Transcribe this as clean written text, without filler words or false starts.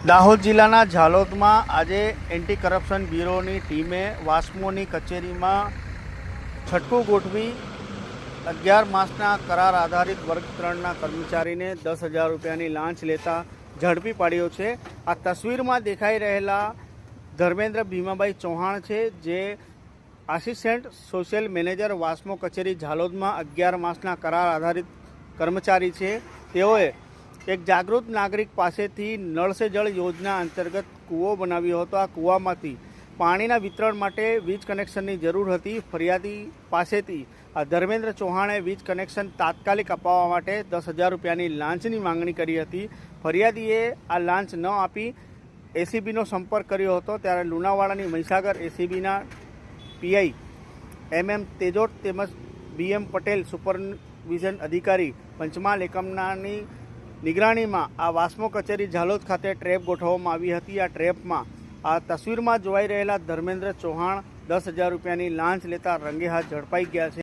દાહોદ જિલ્લાના ઝાલોદમાં આજે anti corruption બ્યુરોની ટીમે વાસ્મોની કચેરીમાં છટકું ગોઠવી 11 માસના કરાર આધારિત વર્ગ 3ના કર્મચારીને 10,000 રૂપિયાની લાંચ લેતા ઝડપી પાડ્યો છે। આ તસવીરમાં દેખાઈ રહેલા ધર્મેન્દ્ર ભીમાભાઈ ચૌહાણ છે, જે આસિસ્ટન્ટ સોશિયલ મેનેજર વાસ્મો કચેરી ઝાલોદમાં 11 માસના કરાર આધારિત કર્મચારી છે। તેઓએ એક જાગૃત નાગરિક પાસેથી નળ સે જળ યોજના અંતર્ગત કૂવો બનાવ્યો હતો। આ કૂવામાંથી પાણીના વિતરણ માટે વીજ કનેક્શનની જરૂર હતી। ફરિયાદી પાસેથી આ ધર્મેન્દ્ર ચૌહાણે વીજ કનેક્શન તાત્કાલિક અપાવવા માટે 10,000 રૂપિયાની લાંચની માંગણી કરી હતી। ફરિયાદીએ આ લાંચ ન આપી એસીબીનો સંપર્ક કર્યો હતો, ત્યારે લુણાવાડાની મહીસાગર એસીબીના પીઆઈ MM તેજોટ તેમજ BM પટેલ સુપરવિઝન અધિકારી પંચમહાલ એકમનાની નિગરાણીમાં આ વાસ્મો કચેરી ઝાલોદ ખાતે ટ્રેપ ગોઠવવામાં આવી હતી। આ ટ્રેપમાં આ તસવીરમાં જોવાઈ રહેલા ધર્મેન્દ્ર ચૌહાણ 10,000 રૂપિયાની લાંચ લેતા રંગે હાથ ઝડપાઈ ગયા છે।